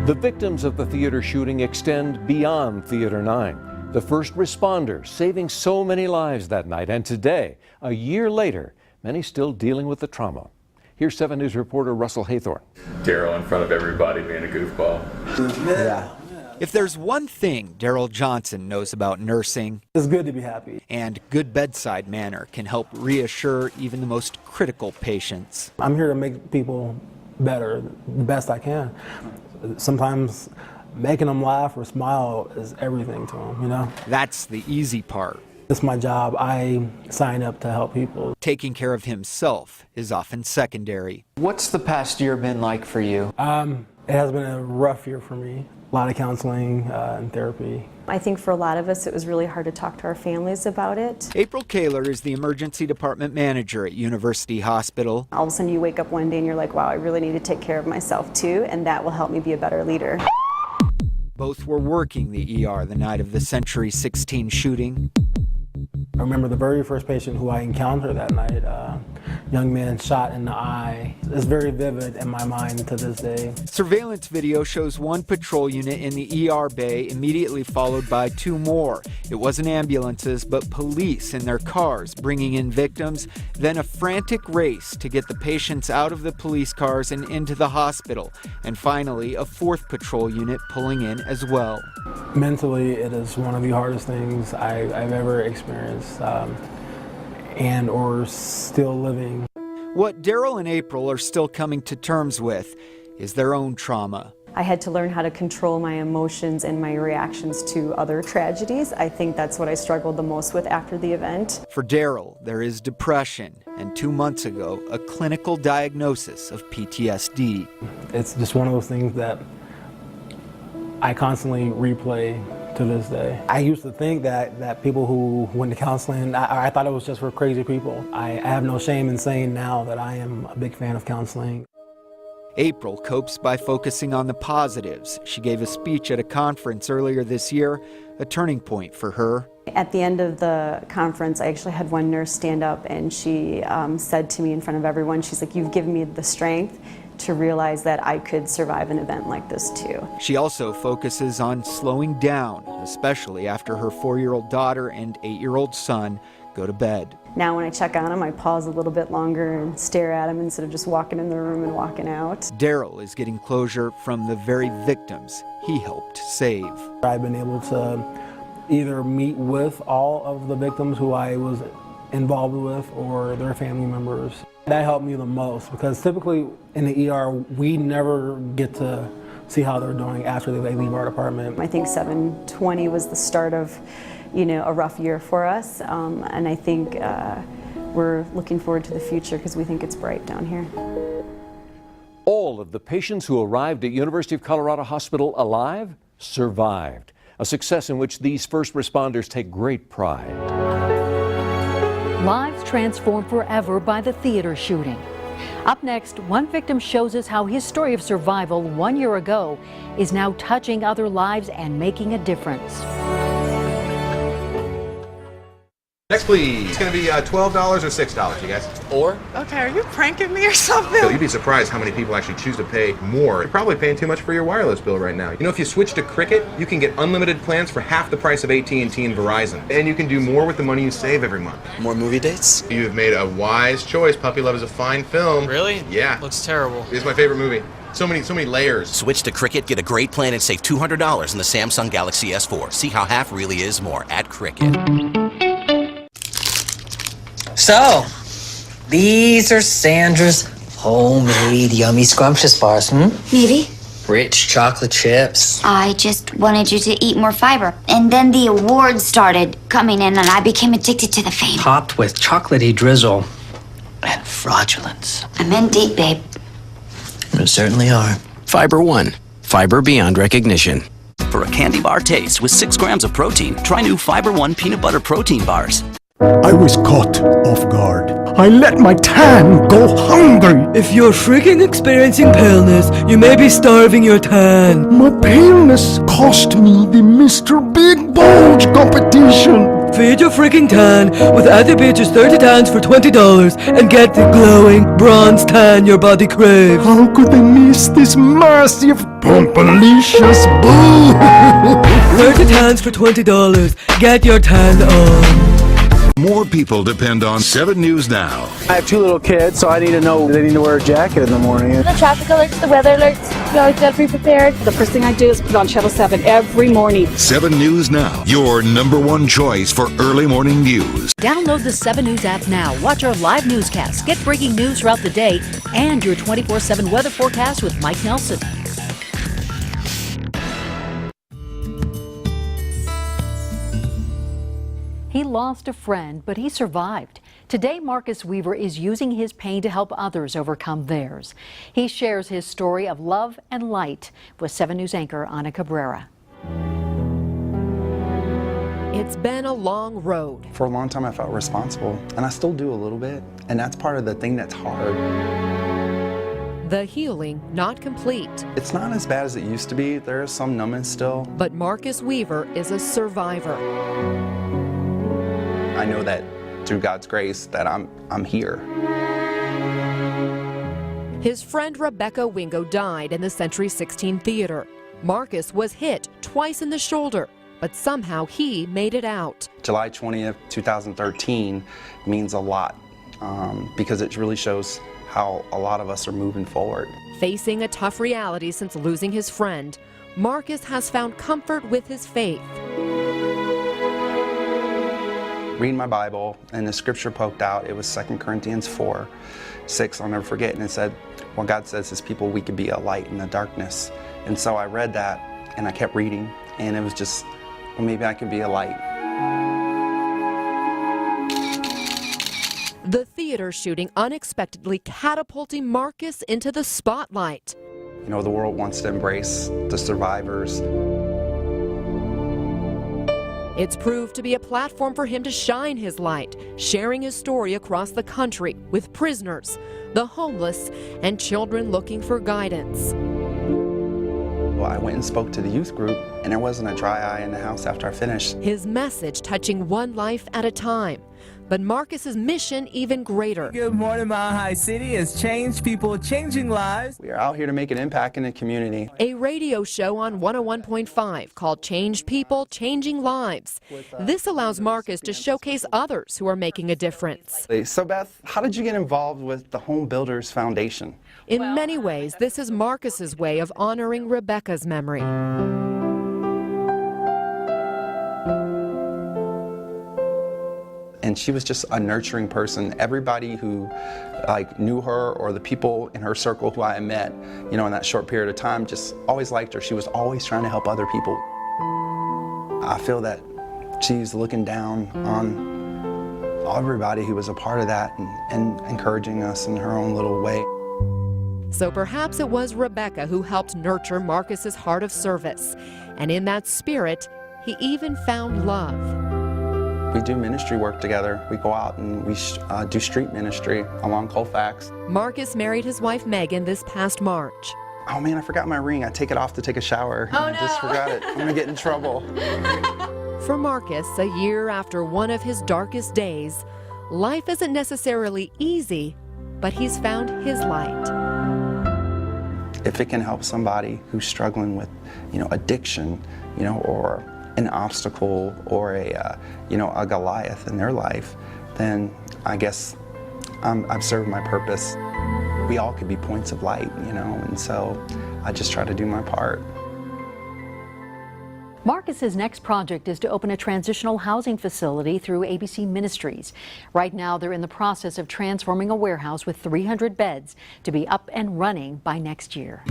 The victims of the theater shooting extend beyond Theater 9. The first responders saving so many lives that night, and today, a year later, many still dealing with the trauma. Here's 7 News reporter Russell Haythorne. Daryl in front of everybody being a goofball. Yeah. If there's one thing Daryl Johnson knows about nursing, it's good to be happy. And good bedside manner can help reassure even the most critical patients. I'm here to make people better, the best I can. Sometimes making them laugh or smile is everything to them, you know? That's the easy part. It's my job. I sign up to help people. Taking care of himself is often secondary. What's the past year been like for you? It has been a rough year for me. A lot of counseling and therapy. I think for a lot of us it was really hard to talk to our families about it. April Kaler is the emergency department manager at University Hospital. All of a sudden you wake up one day and you're like, wow, I really need to take care of myself too, and that will help me be a better leader. Both were working the ER the night of the Century 16 shooting. I remember the very first patient who I encountered that night, young man shot in the eye. It's very vivid in my mind to this day. Surveillance video shows one patrol unit in the ER bay immediately followed by 2 more. It wasn't ambulances, but police in their cars bringing in victims, then a frantic race to get the patients out of the police cars and into the hospital, and finally a 4th patrol unit pulling in as well. Mentally, it is one of the hardest things I've ever experienced. And or still living. What Daryl and April are still coming to terms with is their own trauma. I had to learn how to control my emotions and my reactions to other tragedies. I think that's what I struggled the most with after the event. For Daryl, there is depression, and 2 months ago, a clinical diagnosis of PTSD. It's just one of those things that I constantly replay to this day. I used to think that people who went to counseling, I thought it was just for crazy people. I have no shame in saying now that I am a big fan of counseling. April copes by focusing on the positives. She gave a speech at a conference earlier this year, a turning point for her. At the end of the conference, I actually had one nurse stand up and she said to me in front of everyone, she's like, "You've given me the strength to realize that I could survive an event like this too." She also focuses on slowing down, especially after her 4-year-old daughter and 8-year-old son go to bed. Now when I check on him, I pause a little bit longer and stare at him instead of just walking in the room and walking out. Daryl is getting closure from the very victims he helped save. I've been able to either meet with all of the victims who I was involved with or their family members. That helped me the most because typically in the ER, we never get to see how they're doing after they leave our department. I think 7/20 was the start of, a rough year for us, and I think we're looking forward to the future because we think it's bright down here. All of the patients who arrived at University of Colorado Hospital alive survived, a success in which these first responders take great pride. Lives transformed forever by the theater shooting. Up next, one victim shows us how his story of survival 1 year ago is now touching other lives and making a difference. Next, please. It's going to be $12 or $6, you guys. Or? Okay, are you pranking me or something? You'd be surprised how many people actually choose to pay more. You're probably paying too much for your wireless bill right now. You know, if you switch to Cricket, you can get unlimited plans for half the price of AT&T and Verizon. And you can do more with the money you save every month. More movie dates? You've made a wise choice. Puppy Love is a fine film. Really? Yeah. Looks terrible. It's my favorite movie. So many layers. Switch to Cricket, get a great plan, and save $200 in the Samsung Galaxy S4. See how half really is more at Cricket. So, these are Sandra's homemade yummy scrumptious bars, Maybe. Rich chocolate chips. I just wanted you to eat more fiber. And then the awards started coming in and I became addicted to the fame. Topped with chocolatey drizzle and fraudulence. I'm in deep, babe. You certainly are. Fiber One. fiber beyond recognition. For a candy bar taste with 6 grams of protein, try new Fiber One peanut butter protein bars. I was caught off guard. I let my tan go hungry. If you're freaking experiencing paleness, you may be starving your tan. My paleness cost me the Mr. Big Bulge competition. Feed your freaking tan with At the Beach's 30 tans for $20 and get the glowing bronze tan your body craves. How could they miss this massive, pumpalicious boo? 30 tans for $20. Get your tan on. More people depend on 7 News Now. I have 2 little kids, so I need to know they need to wear a jacket in the morning. The traffic alerts, the weather alerts, you always gotta be prepared. The first thing I do is put on Channel 7 every morning. 7 News Now, your #1 choice for early morning news. Download the 7 News app now. Watch our live newscasts, get breaking news throughout the day, and your 24/7 weather forecast with Mike Nelson. He lost a friend, but he survived. Today, Marcus Weaver is using his pain to help others overcome theirs. He shares his story of love and light with 7 News anchor Ana Cabrera. It's been a long road. For a long time, I felt responsible, and I still do a little bit, and that's part of the thing that's hard. The healing not complete. It's not as bad as it used to be. There is some numbness still. But Marcus Weaver is a survivor. I know that through God's grace that I'm here. His friend Rebecca Wingo died in the Century 16 Theater. Marcus was hit twice in the shoulder, but somehow he made it out. July 20th, 2013 means a lot because it really shows how a lot of us are moving forward. Facing a tough reality since losing his friend, Marcus has found comfort with his faith. Reading my Bible, and the scripture poked out. It was 2 Corinthians 4:6. I'll never forget, and it said, well, God says his people, we could be a light in the darkness. And so I read that, and I kept reading, and it was just, well, maybe I could be a light. The theater shooting unexpectedly catapulting Marcus into the spotlight. You know, the world wants to embrace the survivors. It's proved to be a platform for him to shine his light, sharing his story across the country with prisoners, the homeless, and children looking for guidance. Well, I went and spoke to the youth group, and there wasn't a dry eye in the house after I finished. His message touching one life at a time. But Marcus's mission even greater. Good morning, Mile High City has changed people, changing lives. We are out here to make an impact in the community. A radio show on 101.5 called Changed People, Changing Lives. This allows Marcus to showcase others who are making a difference. So Beth, how did you get involved with the Home Builders Foundation? In many ways, this is Marcus's way of honoring Rebecca's memory. And she was just a nurturing person. Everybody who knew her, or the people in her circle who I met, you know, in that short period of time, just always liked her. She was always trying to help other people. I feel that she's looking down on everybody who was a part of that and encouraging us in her own little way. So perhaps it was Rebecca who helped nurture Marcus's heart of service. And in that spirit, he even found love. We do ministry work together. We go out and we do street ministry along Colfax. Marcus married his wife Megan this past March. Oh man, I forgot my ring. I take it off to take a shower. Oh, I just forgot it. I'm gonna get in trouble. For Marcus, a year after one of his darkest days, life isn't necessarily easy, but he's found his light. If it can help somebody who's struggling with, addiction, or an obstacle or a Goliath in their life, then I guess I've served my purpose. We all could be points of light, and so I just try to do my part. Marcus's next project is to open a transitional housing facility through ABC Ministries. Right now, they're in the process of transforming a warehouse with 300 beds to be up and running by next year.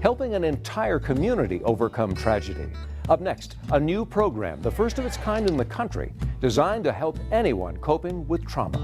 Helping an entire community overcome tragedy. Up next, a new program, the first of its kind in the country, designed to help anyone coping with trauma.